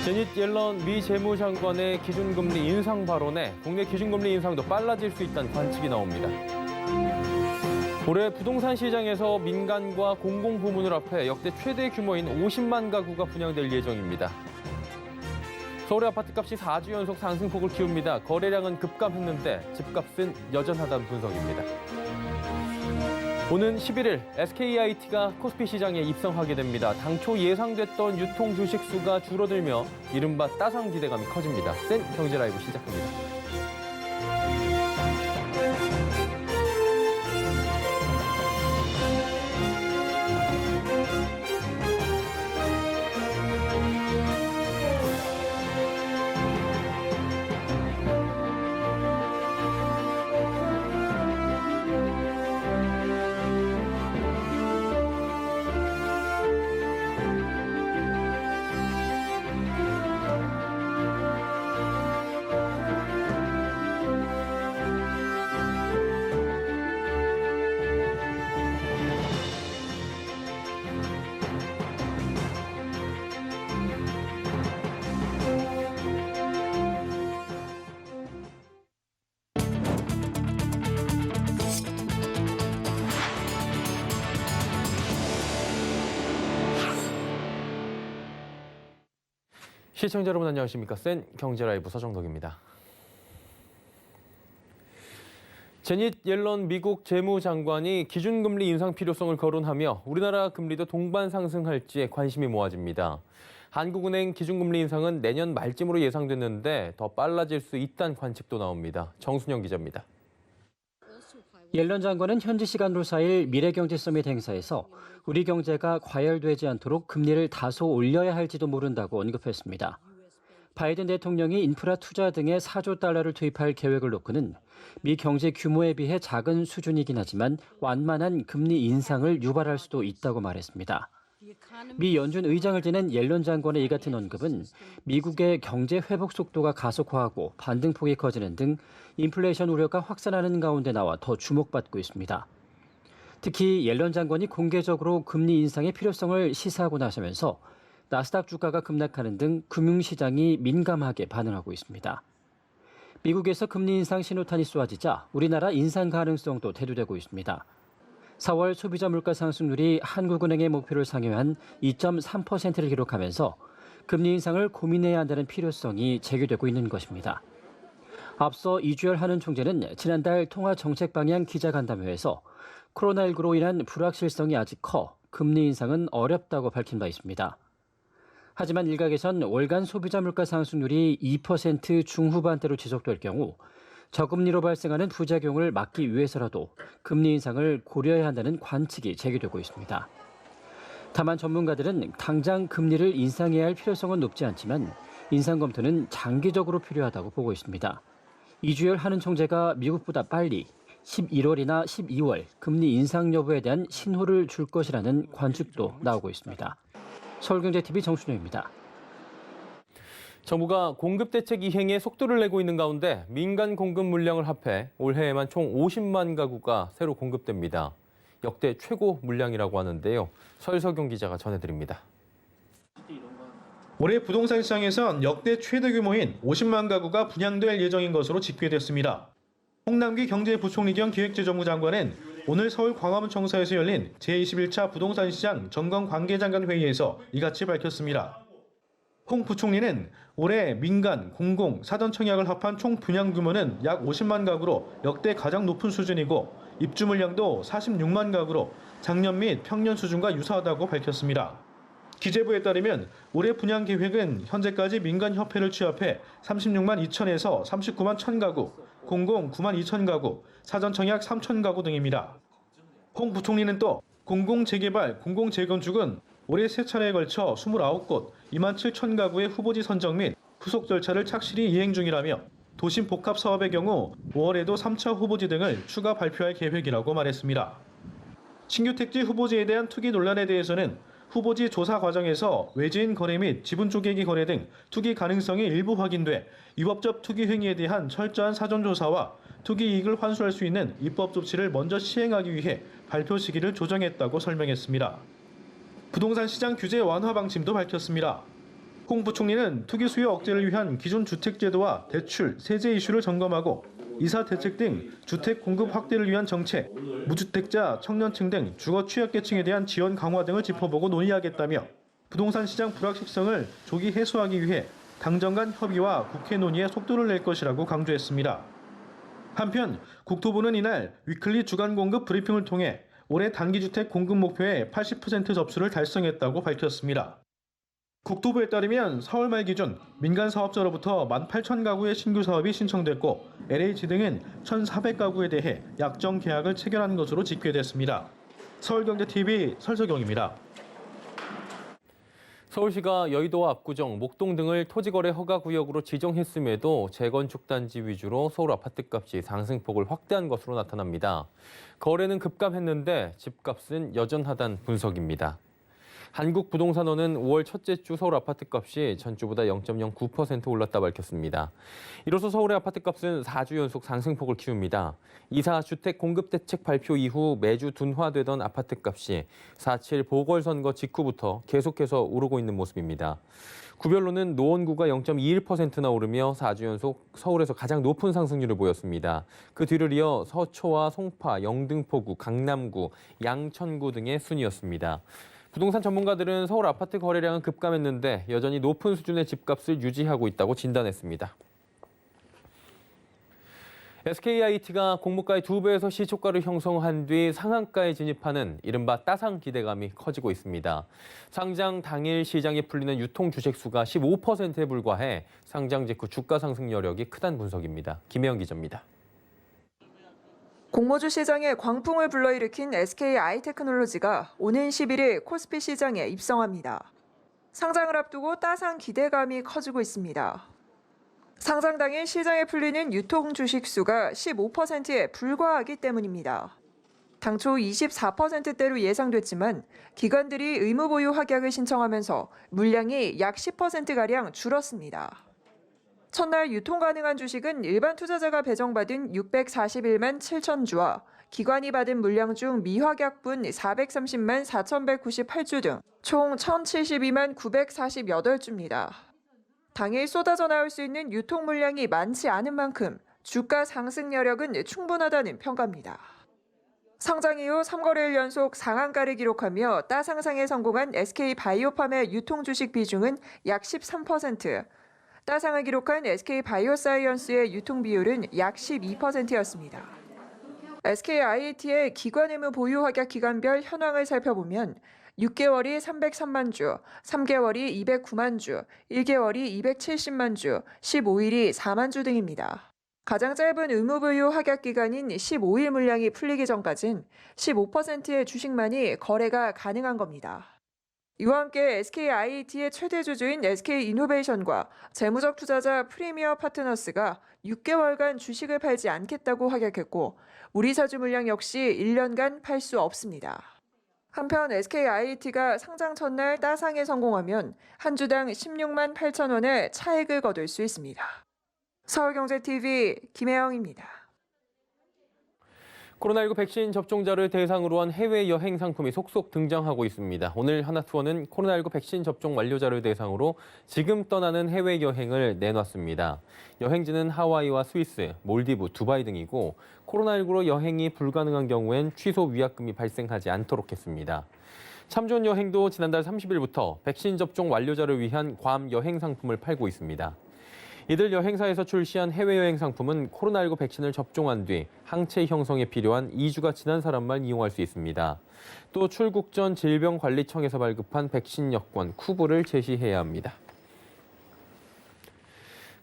제닛 옐런 미 재무장관의 기준금리 인상 발언에 국내 기준금리 인상도 빨라질 수 있다는 관측이 나옵니다. 올해 부동산 시장에서 민간과 공공부문을 합해 역대 최대 규모인 50만 가구가 분양될 예정입니다. 서울의 아파트값이 4주 연속 상승폭을 키웁니다. 거래량은 급감했는데 집값은 여전하다는 분석입니다. 오는 11일 SKIT가 코스피 시장에 입성하게 됩니다. 당초 예상됐던 유통 주식 수가 줄어들며 이른바 따상 기대감이 커집니다. 센 경제 라이브 시작합니다. 시청자 여러분 안녕하십니까? 센 경제 라이브 서정덕입니다. 제닛 옐런 미국 재무장관이 기준금리 인상 필요성을 거론하며 우리나라 금리도 동반 상승할지에 관심이 모아집니다. 한국은행 기준금리 인상은 내년 말쯤으로 예상됐는데 더 빨라질 수 있다는 관측도 나옵니다. 정순영 기자입니다. 옐런 장관은 현지 시간으로 4일 미래경제 서밋 행사에서 우리 경제가 과열되지 않도록 금리를 다소 올려야 할지도 모른다고 언급했습니다. 바이든 대통령이 인프라 투자 등에 4조 달러를 투입할 계획을 놓고는 미 경제 규모에 비해 작은 수준이긴 하지만 완만한 금리 인상을 유발할 수도 있다고 말했습니다. 미 연준 의장을 지낸 옐런 장관의 이 같은 언급은 미국의 경제 회복 속도가 가속화하고 반등폭이 커지는 등 인플레이션 우려가 확산하는 가운데 나와 더 주목받고 있습니다. 특히 옐런 장관이 공개적으로 금리 인상의 필요성을 시사하고 나서면서 나스닥 주가가 급락하는 등 금융시장이 민감하게 반응하고 있습니다. 미국에서 금리 인상 신호탄이 쏘아지자 우리나라 인상 가능성도 대두되고 있습니다. 4월 소비자 물가 상승률이 한국은행의 목표를 상회한 2.3%를 기록하면서 금리 인상을 고민해야 한다는 필요성이 제기되고 있는 것입니다. 앞서 이주열 한은 총재는 지난달 통화정책방향 기자간담회에서 코로나19로 인한 불확실성이 아직 커 금리 인상은 어렵다고 밝힌 바 있습니다. 하지만 일각에선 월간 소비자 물가 상승률이 2% 중후반대로 지속될 경우 저금리로 발생하는 부작용을 막기 위해서라도 금리 인상을 고려해야 한다는 관측이 제기되고 있습니다. 다만 전문가들은 당장 금리를 인상해야 할 필요성은 높지 않지만 인상 검토는 장기적으로 필요하다고 보고 있습니다. 이주열 한은 총재가 미국보다 빨리 11월이나 12월 금리 인상 여부에 대한 신호를 줄 것이라는 관측도 나오고 있습니다. 서울경제TV 정순영입니다. 정부가 공급 대책 이행에 속도를 내고 있는 가운데 민간 공급 물량을 합해 올해에만 총 50만 가구가 새로 공급됩니다. 역대 최고 물량이라고 하는데요. 설석용 기자가 전해드립니다. 올해 부동산 시장에선 역대 최대 규모인 50만 가구가 분양될 예정인 것으로 집계됐습니다. 홍남기 경제부총리 겸 기획재정부 장관은 오늘 서울 광화문청사에서 열린 제21차 부동산 시장 점검 관계장관 회의에서 이같이 밝혔습니다. 홍 부총리는 올해 민간, 공공, 사전 청약을 합한 총 분양 규모는 약 50만 가구로 역대 가장 높은 수준이고 입주 물량도 46만 가구로 작년 및 평년 수준과 유사하다고 밝혔습니다. 기재부에 따르면 올해 분양 계획은 현재까지 민간협회를 취합해 36만 2천에서 39만 1천 가구, 공공 9만 2천 가구, 사전 청약 3천 가구 등입니다. 홍 부총리는 또 공공재개발, 공공재건축은 올해 세 차례에 걸쳐 29곳, 2만 7천 가구의 후보지 선정 및 후속 절차를 착실히 이행 중이라며 도심 복합 사업의 경우 5월에도 3차 후보지 등을 추가 발표할 계획이라고 말했습니다. 신규 택지 후보지에 대한 투기 논란에 대해서는 후보지 조사 과정에서 외지인 거래 및 지분 쪼개기 거래 등 투기 가능성이 일부 확인돼 위법적 투기 행위에 대한 철저한 사전 조사와 투기 이익을 환수할 수 있는 입법 조치를 먼저 시행하기 위해 발표 시기를 조정했다고 설명했습니다. 부동산 시장 규제 완화 방침도 밝혔습니다. 홍 부총리는 투기 수요 억제를 위한 기존 주택제도와 대출, 세제 이슈를 점검하고 이사 대책 등 주택 공급 확대를 위한 정책, 무주택자, 청년층 등 주거 취약계층에 대한 지원 강화 등을 짚어보고 논의하겠다며 부동산 시장 불확실성을 조기 해소하기 위해 당정 간 협의와 국회 논의에 속도를 낼 것이라고 강조했습니다. 한편 국토부는 이날 위클리 주간 공급 브리핑을 통해 올해 단기주택 공급 목표의 80% 접수를 달성했다고 밝혔습니다. 국토부에 따르면 4월 말 기준 민간 사업자로부터 18,000가구의 신규 사업이 신청됐고 LH 등은 1,400가구에 대해 약정 계약을 체결한 것으로 집계됐습니다. 서울경제TV 설석영입니다. 서울시가 여의도와 압구정, 목동 등을 토지거래 허가구역으로 지정했음에도 재건축 단지 위주로 서울 아파트값이 상승폭을 확대한 것으로 나타납니다. 거래는 급감했는데 집값은 여전하다는 분석입니다. 한국부동산원은 5월 첫째 주 서울 아파트값이 전주보다 0.09% 올랐다 밝혔습니다. 이로써 서울의 아파트값은 4주 연속 상승폭을 키웁니다. 이사 주택 공급 대책 발표 이후 매주 둔화되던 아파트값이 4.7 보궐선거 직후부터 계속해서 오르고 있는 모습입니다. 구별로는 노원구가 0.21%나 오르며 4주 연속 서울에서 가장 높은 상승률을 보였습니다. 그 뒤를 이어 서초와 송파, 영등포구, 강남구, 양천구 등의 순이었습니다. 부동산 전문가들은 서울 아파트 거래량은 급감했는데 여전히 높은 수준의 집값을 유지하고 있다고 진단했습니다. SKIT가 공모가의 2배에서 시초가를 형성한 뒤 상한가에 진입하는 이른바 따상 기대감이 커지고 있습니다. 상장 당일 시장에 풀리는 유통 주식 수가 15%에 불과해 상장 직후 주가 상승 여력이 크다는 분석입니다. 김혜영 기자입니다. 공모주 시장에 광풍을 불러일으킨 SKI테크놀로지가 오는 11일 코스피 시장에 입성합니다. 상장을 앞두고 따상 기대감이 커지고 있습니다. 상장 당일 시장에 풀리는 유통 주식 수가 15%에 불과하기 때문입니다. 당초 24%대로 예상됐지만 기관들이 의무 보유 확약을 신청하면서 물량이 약 10%가량 줄었습니다. 첫날 유통 가능한 주식은 일반 투자자가 배정받은 641만 7천 주와 기관이 받은 물량 중 미확약분 430만 4,198주 등 총 1,072만 948주입니다. 당일 쏟아져 나올 수 있는 유통 물량이 많지 않은 만큼 주가 상승 여력은 충분하다는 평가입니다. 상장 이후 3거래일 연속 상한가를 기록하며 따상상에 성공한 SK바이오팜의 유통 주식 비중은 약 13%, 따상을 기록한 SK바이오사이언스의 유통 비율은 약 12%였습니다. SKIAT의 기관 의무 보유 확약 기간별 현황을 살펴보면 6개월이 303만 주, 3개월이 209만 주, 1개월이 270만 주, 15일이 4만 주 등입니다. 가장 짧은 의무 보유 확약 기간인 15일 물량이 풀리기 전까진 15%의 주식만이 거래가 가능한 겁니다. 이와 함께 SKIAT의 최대 주주인 SK이노베이션과 재무적 투자자 프리미어 파트너스가 6개월간 주식을 팔지 않겠다고 확약했고 우리사주 물량 역시 1년간 팔 수 없습니다. 한편 SKIAT가 상장 첫날 따상에 성공하면 한 주당 16만 8천 원의 차익을 거둘 수 있습니다. 서울경제TV 김혜영입니다. 코로나19 백신 접종자를 대상으로 한 해외여행 상품이 속속 등장하고 있습니다. 오늘 하나투어는 코로나19 백신 접종 완료자를 대상으로 지금 떠나는 해외여행을 내놨습니다. 여행지는 하와이와 스위스, 몰디브, 두바이 등이고 코로나19로 여행이 불가능한 경우엔 취소 위약금이 발생하지 않도록 했습니다. 참 좋은 여행도 지난달 30일부터 백신 접종 완료자를 위한 괌 여행 상품을 팔고 있습니다. 이들 여행사에서 출시한 해외여행 상품은 코로나19 백신을 접종한 뒤 항체 형성에 필요한 2주가 지난 사람만 이용할 수 있습니다. 또 출국 전 질병관리청에서 발급한 백신 여권, 쿠브를 제시해야 합니다.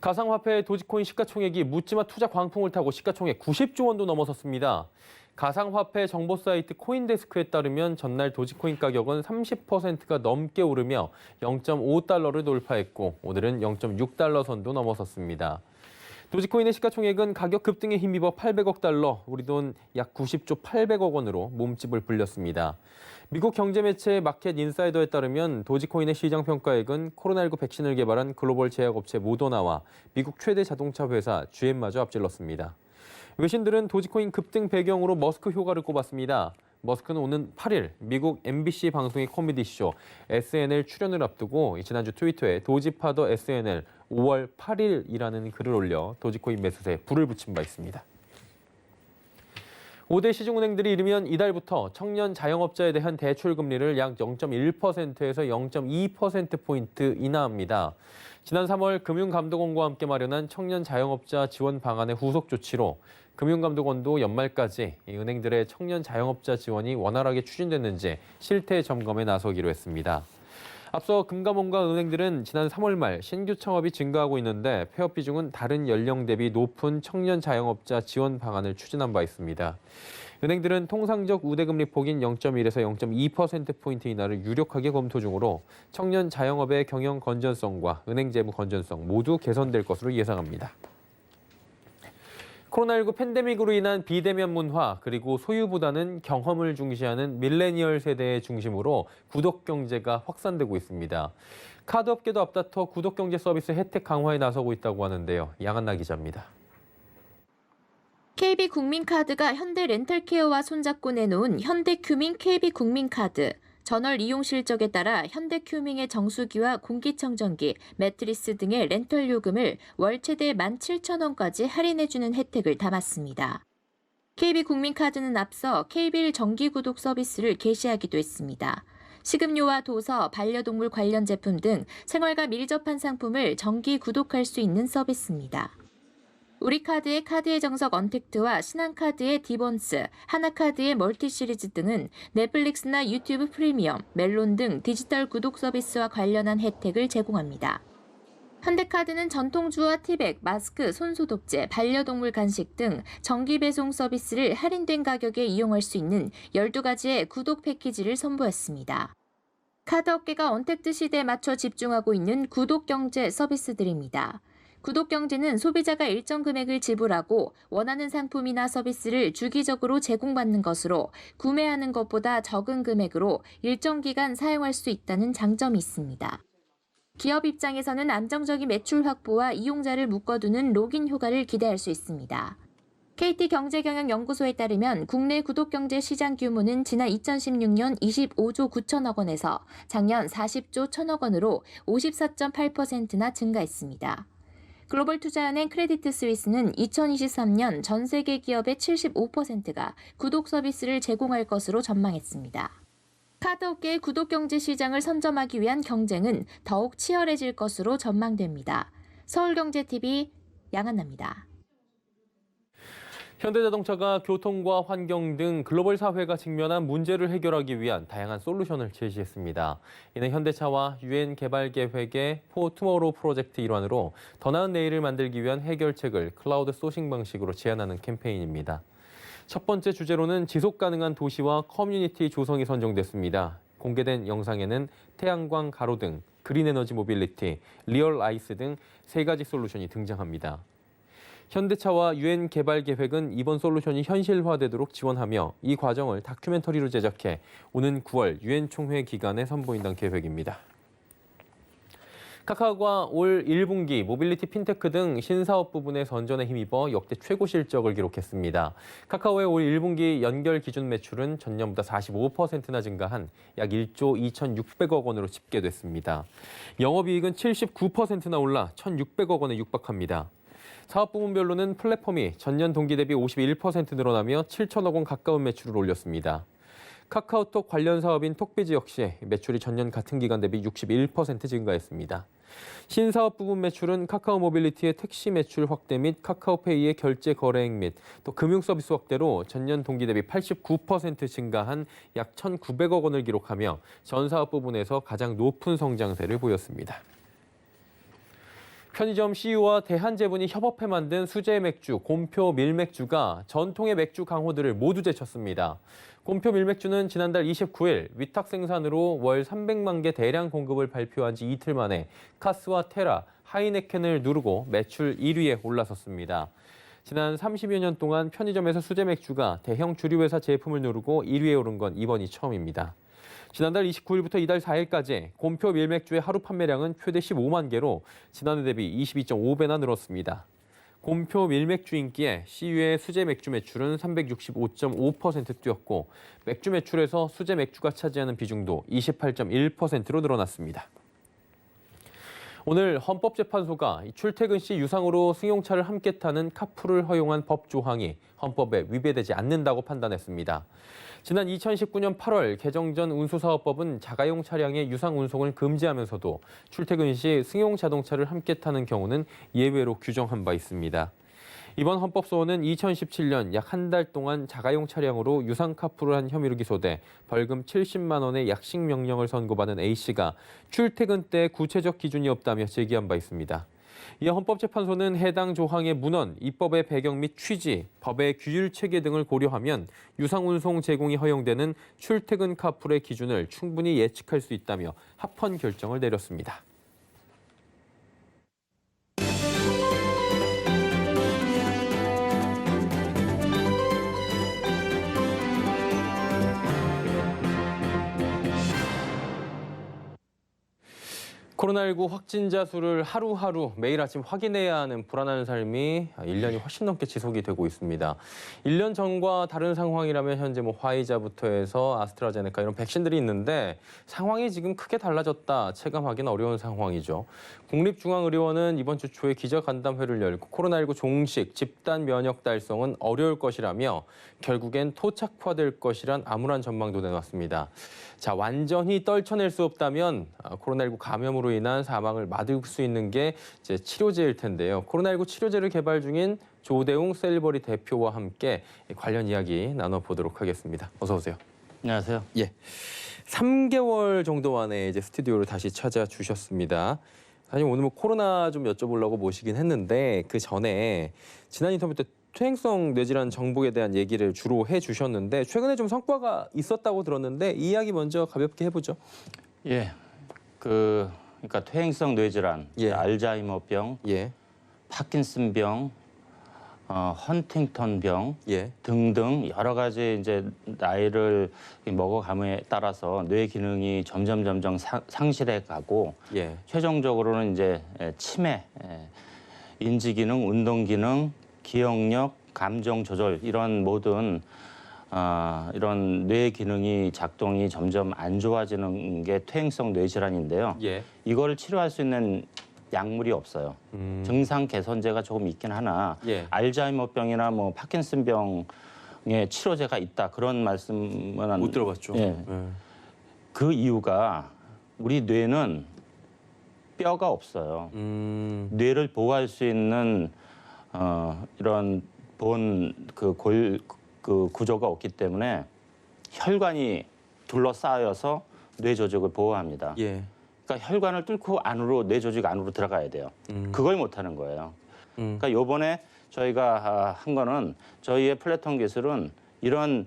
가상화폐 도지코인 시가총액이 묻지마 투자 광풍을 타고 시가총액 90조 원도 넘어섰습니다. 가상화폐 정보 사이트 코인데스크에 따르면 전날 도지코인 가격은 30%가 넘게 오르며 0.5달러를 돌파했고 오늘은 0.6달러 선도 넘어섰습니다. 도지코인의 시가총액은 가격 급등에 힘입어 800억 달러, 우리 돈 약 90조 800억 원으로 몸집을 불렸습니다. 미국 경제매체 마켓 인사이더에 따르면 도지코인의 시장 평가액은 코로나19 백신을 개발한 글로벌 제약업체 모더나와 미국 최대 자동차 회사 GM마저 앞질렀습니다. 외신들은 도지코인 급등 배경으로 머스크 효과를 꼽았습니다. 머스크는 오는 8일 미국 MBC 방송의 코미디쇼 SNL 출연을 앞두고 지난주 트위터에 도지파더 SNL 5월 8일이라는 글을 올려 도지코인 매수세에 불을 붙인 바 있습니다. 5대 시중은행들이 이르면 이달부터 청년 자영업자에 대한 대출 금리를 약 0.1%에서 0.2%포인트 인하합니다. 지난 3월 금융감독원과 함께 마련한 청년 자영업자 지원 방안의 후속 조치로 금융감독원도 연말까지 은행들의 청년 자영업자 지원이 원활하게 추진됐는지 실태 점검에 나서기로 했습니다. 앞서 금감원과 은행들은 지난 3월 말 신규 창업이 증가하고 있는데 폐업 비중은 다른 연령 대비 높은 청년 자영업자 지원 방안을 추진한 바 있습니다. 은행들은 통상적 우대금리 폭인 0.1에서 0.2%포인트 인하를 유력하게 검토 중으로 청년 자영업의 경영 건전성과 은행 재무 건전성 모두 개선될 것으로 예상합니다. 코로나19 팬데믹으로 인한 비대면 문화 그리고 소유보다는 경험을 중시하는 밀레니얼 세대의 중심으로 구독 경제가 확산되고 있습니다. 카드업계도 앞다퉈 구독 경제 서비스 혜택 강화에 나서고 있다고 하는데요. 양한나 기자입니다. KB국민카드가 현대렌탈케어와 손잡고 내놓은 현대큐밍 KB국민카드. 전월 이용 실적에 따라 현대큐밍의 정수기와 공기청정기, 매트리스 등의 렌털 요금을 월 최대 17,000원까지 할인해주는 혜택을 담았습니다. KB국민카드는 앞서 KB일 정기구독 서비스를 개시하기도 했습니다. 식음료와 도서, 반려동물 관련 제품 등 생활과 밀접한 상품을 정기 구독할 수 있는 서비스입니다. 우리카드의 카드의 정석 언택트와 신한카드의 디본스, 하나카드의 멀티시리즈 등은 넷플릭스나 유튜브 프리미엄, 멜론 등 디지털 구독 서비스와 관련한 혜택을 제공합니다. 현대카드는 전통주와 티백, 마스크, 손소독제, 반려동물 간식 등 정기 배송 서비스를 할인된 가격에 이용할 수 있는 12가지의 구독 패키지를 선보였습니다. 카드업계가 언택트 시대에 맞춰 집중하고 있는 구독 경제 서비스들입니다. 구독 경제는 소비자가 일정 금액을 지불하고 원하는 상품이나 서비스를 주기적으로 제공받는 것으로 구매하는 것보다 적은 금액으로 일정 기간 사용할 수 있다는 장점이 있습니다. 기업 입장에서는 안정적인 매출 확보와 이용자를 묶어두는 로깅 효과를 기대할 수 있습니다. KT경제경영연구소에 따르면 국내 구독경제 시장 규모는 지난 2016년 25조 9천억 원에서 작년 40조 1천억 원으로 54.8%나 증가했습니다. 글로벌 투자은행 크레디트 스위스는 2023년 전 세계 기업의 75%가 구독 서비스를 제공할 것으로 전망했습니다. 카드업계의 구독 경제 시장을 선점하기 위한 경쟁은 더욱 치열해질 것으로 전망됩니다. 서울경제TV 양한나입니다. 현대자동차가 교통과 환경 등 글로벌 사회가 직면한 문제를 해결하기 위한 다양한 솔루션을 제시했습니다. 이는 현대차와 UN 개발 계획의 For Tomorrow 프로젝트 일환으로 더 나은 내일을 만들기 위한 해결책을 클라우드 소싱 방식으로 제안하는 캠페인입니다. 첫 번째 주제로는 지속 가능한 도시와 커뮤니티 조성이 선정됐습니다. 공개된 영상에는 태양광 가로등, 그린 에너지 모빌리티, 리얼 아이스 등 3가지 솔루션이 등장합니다. 현대차와 UN 개발 계획은 이번 솔루션이 현실화되도록 지원하며 이 과정을 다큐멘터리로 제작해 오는 9월 UN 총회 기간에 선보인다는 계획입니다. 카카오가 올 1분기 모빌리티 핀테크 등 신사업 부분의 선전에 힘입어 역대 최고 실적을 기록했습니다. 카카오의 올 1분기 연결 기준 매출은 전년보다 45%나 증가한 약 1조 2,600억 원으로 집계됐습니다. 영업이익은 79%나 올라 1,600억 원에 육박합니다. 사업 부문별로는 플랫폼이 전년 동기 대비 51% 늘어나며 7천억 원 가까운 매출을 올렸습니다. 카카오톡 관련 사업인 톡비즈 역시 매출이 전년 같은 기간 대비 61% 증가했습니다. 신사업 부분 매출은 카카오 모빌리티의 택시 매출 확대 및 카카오페이의 결제 거래액 및 또 금융 서비스 확대로 전년 동기 대비 89% 증가한 약 1,900억 원을 기록하며 전 사업 부분에서 가장 높은 성장세를 보였습니다. 편의점 CU와 대한제분이 협업해 만든 수제 맥주 곰표 밀맥주가 전통의 맥주 강호들을 모두 제쳤습니다. 곰표 밀맥주는 지난달 29일 위탁 생산으로 월 300만 개 대량 공급을 발표한 지 이틀 만에 카스와 테라, 하이네켄을 누르고 매출 1위에 올라섰습니다. 지난 30여 년 동안 편의점에서 수제 맥주가 대형 주류회사 제품을 누르고 1위에 오른 건 이번이 처음입니다. 지난달 29일부터 이달 4일까지 곰표 밀맥주의 하루 판매량은 최대 15만 개로 지난해 대비 22.5배나 늘었습니다. 곰표 밀맥주 인기에 CU의 수제 맥주 매출은 365.5% 뛰었고 맥주 매출에서 수제 맥주가 차지하는 비중도 28.1%로 늘어났습니다. 오늘 헌법재판소가 출퇴근 시 유상으로 승용차를 함께 타는 카풀을 허용한 법 조항이 헌법에 위배되지 않는다고 판단했습니다. 지난 2019년 8월 개정 전 운수사업법은 자가용 차량의 유상 운송을 금지하면서도 출퇴근 시 승용 자동차를 함께 타는 경우는 예외로 규정한 바 있습니다. 이번 헌법소원은 2017년 약 한 달 동안 자가용 차량으로 유상 카풀을 한 혐의로 기소돼 벌금 70만 원의 약식 명령을 선고받은 A씨가 출퇴근 때 구체적 기준이 없다며 제기한 바 있습니다. 이어 헌법재판소는 해당 조항의 문헌, 입법의 배경 및 취지, 법의 규율 체계 등을 고려하면 유상운송 제공이 허용되는 출퇴근 카풀의 기준을 충분히 예측할 수 있다며 합헌 결정을 내렸습니다. 코로나19 확진자 수를 하루하루 매일 아침 확인해야 하는 불안한 삶이 1년이 훨씬 넘게 지속이 되고 있습니다. 1년 전과 다른 상황이라면 현재 화이자부터 해서 아스트라제네카 이런 백신들이 있는데 상황이 지금 크게 달라졌다 체감하기는 어려운 상황이죠. 국립중앙의료원은 이번 주 초에 기자간담회를 열고 코로나19 종식, 집단 면역 달성은 어려울 것이라며 결국엔 토착화될 것이란 암울한 전망도 내놨습니다. 자, 완전히 떨쳐낼 수 없다면 코로나19 감염으로 인한 사망을 막을 수 있는 게 이제 치료제일 텐데요. 코로나19 치료제를 개발 중인 조대웅 셀버리 대표와 함께 관련 이야기 나눠보도록 하겠습니다. 어서 오세요. 안녕하세요. 예, 3개월 정도 만에 이제 스튜디오를 다시 찾아주셨습니다. 사실 오늘 코로나 좀 여쭤보려고 모시긴 했는데 그 전에 지난 인터뷰 때 퇴행성 뇌질환 정복에 대한 얘기를 주로 해주셨는데 최근에 좀 성과가 있었다고 들었는데 이 이야기 먼저 가볍게 해보죠. 예, 그러니까 퇴행성 뇌질환, 예. 알츠하이머병, 예, 파킨슨병, 헌팅턴병 예, 등등 여러 가지 이제 나이를 먹어감에 따라서 뇌 기능이 점점 상실해 가고 예, 최종적으로는 이제 치매, 인지 기능, 운동 기능, 기억력, 감정 조절 이런 모든 이런 뇌 기능이 작동이 점점 안 좋아지는 게 퇴행성 뇌질환인데요. 예. 이거를 치료할 수 있는 약물이 없어요. 증상 개선제가 조금 있긴 하나 예. 알츠하이머병이나 파킨슨병의 치료제가 있다 그런 말씀은 못 들어봤죠. 예. 그 이유가 우리 뇌는 뼈가 없어요. 뇌를 보호할 수 있는 이런 그 구조가 없기 때문에 혈관이 둘러싸여서 뇌 조직을 보호합니다. 예. 그러니까 혈관을 뚫고 안으로 뇌 조직 안으로 들어가야 돼요. 그걸 못하는 거예요. 그러니까 요번에 저희가 한 거는 저희의 플래톤 기술은 이러한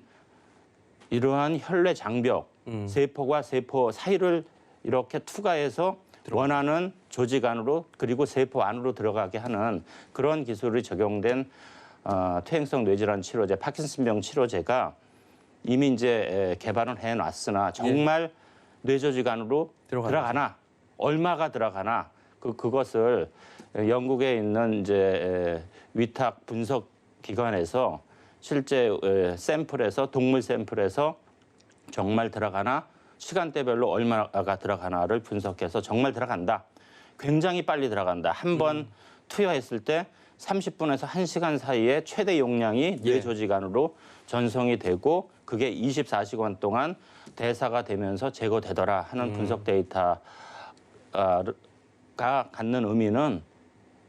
혈뇌 장벽, 세포와 세포 사이를 이렇게 투과해서 원하는 조직 안으로 그리고 세포 안으로 들어가게 하는 그런 기술이 적용된 퇴행성 뇌질환 치료제, 파킨슨병 치료제가 이미 이제 개발은 해놨으나 정말 뇌 조직 안으로 들어가나 얼마가 들어가나 그것을 영국에 있는 이제 위탁 분석 기관에서 실제 샘플에서 동물 샘플에서 정말 들어가나 시간대별로 얼마가 들어가나를 분석해서 정말 들어간다. 굉장히 빨리 들어간다. 한 번 투여했을 때 30분에서 1시간 사이에 최대 용량이 뇌 조직 안으로 전송이 되고 그게 24시간 동안 대사가 되면서 제거되더라 하는 분석 데이터가 갖는 의미는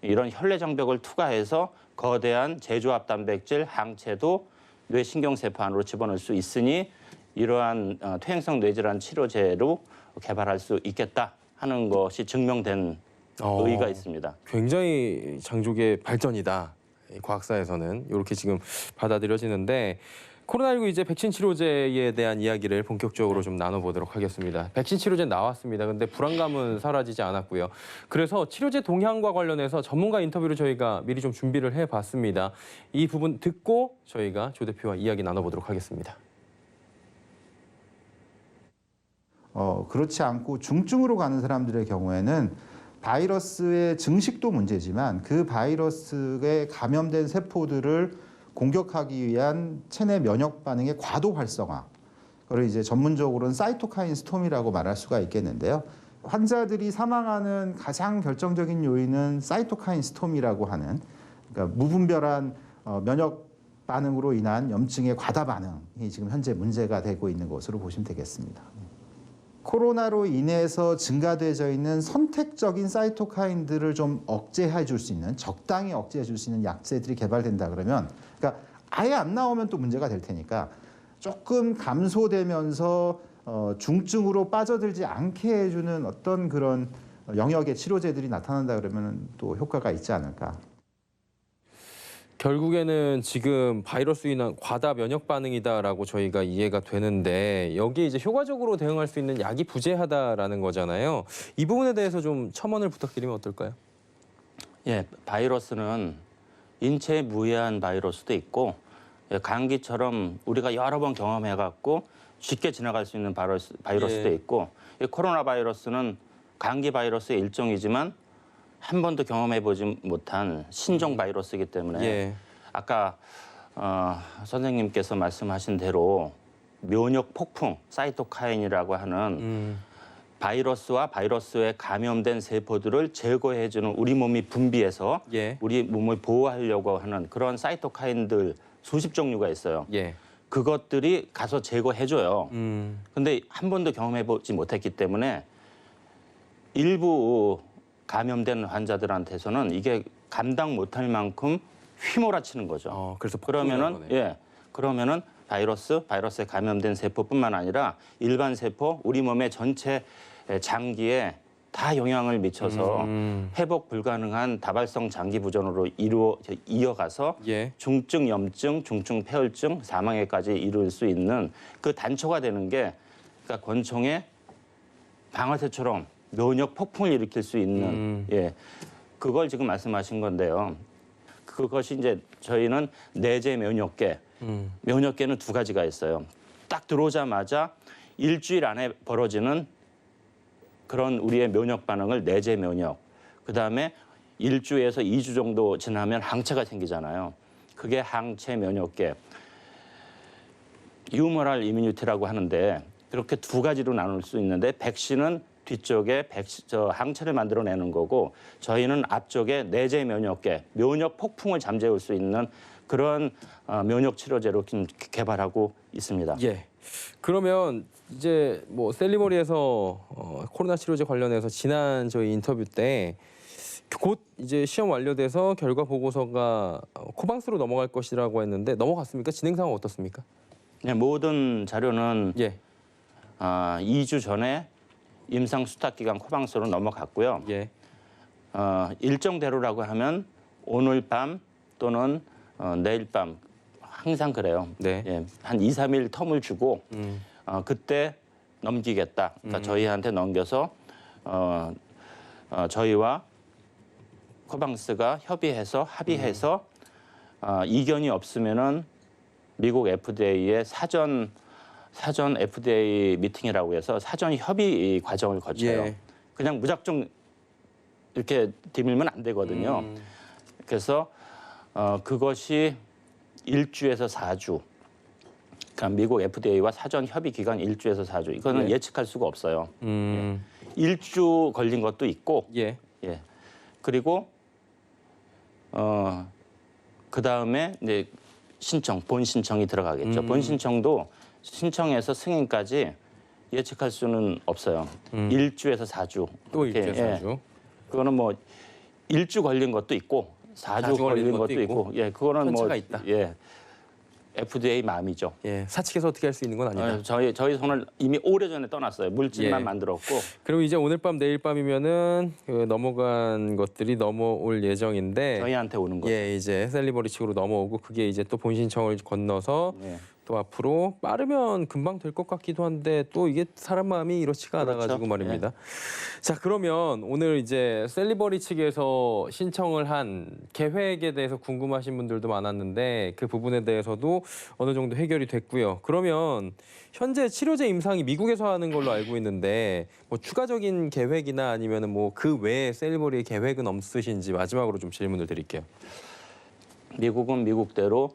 이런 혈내 장벽을 투과해서 거대한 제조합 단백질 항체도 뇌 신경세포 안으로 집어넣을 수 있으니 이러한 퇴행성 뇌질환 치료제로 개발할 수 있겠다 하는 것이 증명된 의의가 있습니다. 굉장히 장족의 발전이다. 과학사에서는 이렇게 지금 받아들여지는데 코로나19 이제 백신 치료제에 대한 이야기를 본격적으로 좀 나눠보도록 하겠습니다. 백신 치료제 나왔습니다. 근데 불안감은 사라지지 않았고요. 그래서 치료제 동향과 관련해서 전문가 인터뷰를 저희가 미리 좀 준비를 해봤습니다. 이 부분 듣고 저희가 조 대표와 이야기 나눠보도록 하겠습니다. 그렇지 않고 중증으로 가는 사람들의 경우에는 바이러스의 증식도 문제지만 그 바이러스에 감염된 세포들을 공격하기 위한 체내 면역 반응의 과도 활성화. 그걸 이제 전문적으로는 사이토카인 스톰이라고 말할 수가 있겠는데요. 환자들이 사망하는 가장 결정적인 요인은 사이토카인 스톰이라고 하는 그러니까 무분별한 면역 반응으로 인한 염증의 과다 반응이 지금 현재 문제가 되고 있는 것으로 보시면 되겠습니다. 코로나로 인해서 증가되어 있는 선택적인 사이토카인들을 좀 억제해 줄 수 있는 적당히 억제해 줄 수 있는 약제들이 개발된다 그러면 그러니까 아예 안 나오면 또 문제가 될 테니까 조금 감소되면서 중증으로 빠져들지 않게 해주는 어떤 그런 영역의 치료제들이 나타난다 그러면 또 효과가 있지 않을까. 결국에는 지금 바이러스로 인한 과다 면역 반응이다라고 저희가 이해가 되는데 여기에 이제 효과적으로 대응할 수 있는 약이 부재하다라는 거잖아요. 이 부분에 대해서 좀 첨언을 부탁드리면 어떨까요? 예, 바이러스는 인체에 무해한 바이러스도 있고 감기처럼 우리가 여러 번 경험해갖고 쉽게 지나갈 수 있는 바이러스도 예. 있고 이 코로나 바이러스는 감기 바이러스의 일종이지만 한 번도 경험해보지 못한 신종 바이러스이기 때문에 예. 아까 선생님께서 말씀하신 대로 면역 폭풍, 사이토카인이라고 하는 바이러스와 바이러스에 감염된 세포들을 제거해주는 우리 몸이 분비해서 예. 우리 몸을 보호하려고 하는 그런 사이토카인들 수십 종류가 있어요. 예. 그것들이 가서 제거해줘요. 근데 한 번도 경험해보지 못했기 때문에 일부 감염된 환자들한테서는 이게 감당 못할 만큼 휘몰아치는 거죠. 그래서 그러면은 바이러스에 감염된 세포뿐만 아니라 일반 세포, 우리 몸의 전체 장기에 다 영향을 미쳐서 회복 불가능한 다발성 장기 부전으로 이어가서 예. 중증 염증, 중증 폐혈증, 사망에까지 이를 수 있는 그 단초가 되는 게 그러니까 권총의 방아쇠처럼 면역 폭풍을 일으킬 수 있는 예, 그걸 지금 말씀하신 건데요. 그것이 이제 저희는 내재 면역계, 면역계는 두 가지가 있어요. 딱 들어오자마자 일주일 안에 벌어지는 그런 우리의 면역 반응을 내재 면역. 그다음에 1주에서 2주 정도 지나면 항체가 생기잖아요. 그게 항체 면역계. 유머럴 이뮤니티라고 하는데 그렇게 두 가지로 나눌 수 있는데 백신은 뒤쪽에 항체를 만들어내는 거고 저희는 앞쪽에 내재 면역계, 면역 폭풍을 잠재울 수 있는 그런 면역 치료제로 개발하고 있습니다. 예. 그러면 이제 뭐 셀리머리에서 코로나 치료제 관련해서 지난 저희 인터뷰 때 곧 이제 시험 완료돼서 결과 보고서가 코방스로 넘어갈 것이라고 했는데 넘어갔습니까? 진행 상황 어떻습니까? 네, 모든 자료는 예. 2주 전에 임상 수탁 기간 코방스로 넘어갔고요. 예. 일정대로라고 하면 오늘 밤 또는 내일 밤 항상 그래요. 네. 예, 한 2, 3일 텀을 주고 그때 넘기겠다. 그러니까 저희한테 넘겨서 저희와 코방스가 합의해서 이견이 없으면은 미국 FDA의 사전 FDA 미팅이라고 해서 사전 협의 과정을 거쳐요. 예. 그냥 무작정 이렇게 디밀면 안 되거든요. 그래서 그것이 1주에서 4주. 그러니까 미국 FDA와 사전 협의 기간 1주에서 4주. 이거는 예. 예측할 수가 없어요. 1주 걸린 것도 있고, 예. 예. 그리고 그 다음에 이제 본 신청이 들어가겠죠. 본 신청도 신청에서 승인까지 예측할 수는 없어요. 1주에서 4주. 또 이렇게, 1주에서 4주. 그거는 뭐 1주 걸린 것도 있고 4주 걸린 것도 있고. 예, 그거는 편차가 뭐 있다. 예. FDA 마음이죠. 예. 사측에서 어떻게 할 수 있는 건 아니다. 저희 손을 이미 오래전에 떠났어요. 물질만 예. 만들었고. 그럼 이제 오늘 밤 내일 밤이면은 그 넘어간 것들이 넘어올 예정인데 저희한테 오는 거죠. 예, 이제 셀리머리 측으로 넘어오고 그게 이제 또 본 신청을 건너서 예. 또 앞으로 빠르면 금방 될 것 같기도 한데 또 이게 사람 마음이 이렇지가 그렇죠. 않아가지고 말입니다. 자, 그러면 오늘 이제 셀리버리 측에서 신청을 한 계획에 대해서 궁금하신 분들도 많았는데 그 부분에 대해서도 어느 정도 해결이 됐고요. 그러면 현재 치료제 임상이 미국에서 하는 걸로 알고 있는데 뭐 추가적인 계획이나 아니면은 뭐 그 외에 셀리버리 계획은 없으신지 마지막으로 좀 질문을 드릴게요. 미국은 미국대로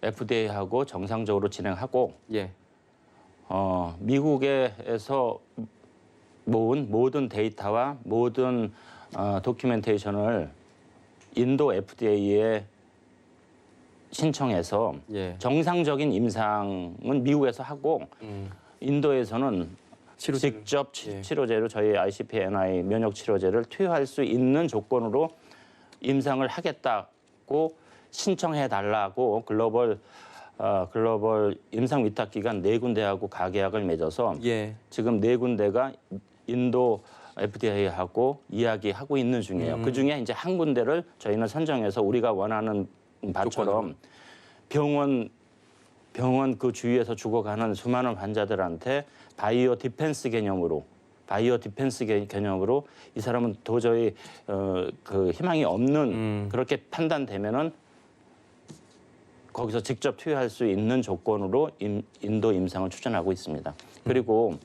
FDA하고 정상적으로 진행하고 예. 미국에서 모은 모든 데이터와 모든 도큐멘테이션을 인도 FDA에 신청해서 예. 정상적인 임상은 미국에서 하고 인도에서는 치료제를- 직접 예. 치료제로 저희 ICP-NI 면역 치료제를 투여할 수 있는 조건으로 임상을 하겠다고 신청해 달라고 글로벌 임상 위탁 기관 4군데하고 가계약을 맺어서 예. 지금 4군데가 인도 FDA하고 이야기하고 있는 중이에요. 그 중에 이제 한 군데를 저희는 선정해서 우리가 원하는 바처럼 병원 그 주위에서 죽어가는 수많은 환자들한테 바이오 디펜스 개념으로 이 사람은 도저히 그 희망이 없는 그렇게 판단되면은 거기서 직접 투여할 수 있는 조건으로 인도 임상을 추진하고 있습니다. 그리고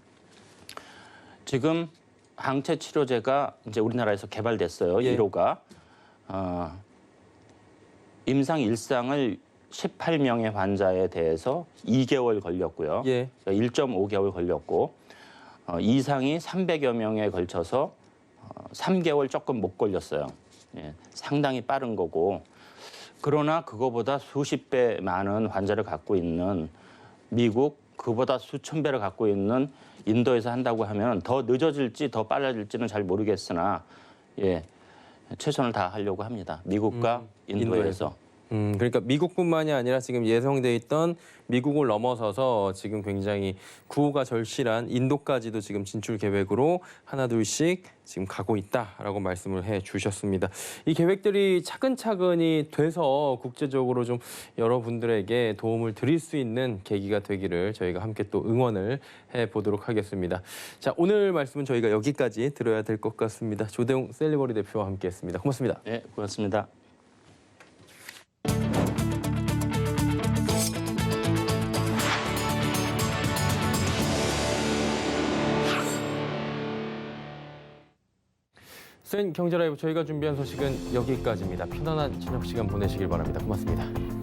지금 항체 치료제가 이제 우리나라에서 개발됐어요. 예. 1호가 임상 일상을 18명의 환자에 대해서 2개월 걸렸고요. 예. 1.5개월 걸렸고 이상이 300여 명에 걸쳐서 3개월 조금 못 걸렸어요. 예, 상당히 빠른 거고 그러나 그거보다 수십 배 많은 환자를 갖고 있는 미국, 그보다 수천 배를 갖고 있는 인도에서 한다고 하면 더 늦어질지 더 빨라질지는 잘 모르겠으나 예, 최선을 다하려고 합니다. 미국과 인도에서. 그러니까 미국뿐만이 아니라 지금 예정돼 있던 미국을 넘어서서 지금 굉장히 구호가 절실한 인도까지도 지금 진출 계획으로 하나둘씩 지금 가고 있다라고 말씀을 해주셨습니다. 이 계획들이 차근차근히 돼서 국제적으로 좀 여러분들에게 도움을 드릴 수 있는 계기가 되기를 저희가 함께 또 응원을 해보도록 하겠습니다. 자, 오늘 말씀은 저희가 여기까지 들어야 될 것 같습니다. 조대웅 셀리버리 대표와 함께했습니다. 고맙습니다. 네, 고맙습니다. 센 경제라이브 저희가 준비한 소식은 여기까지입니다. 편안한 저녁 시간 보내시길 바랍니다. 고맙습니다.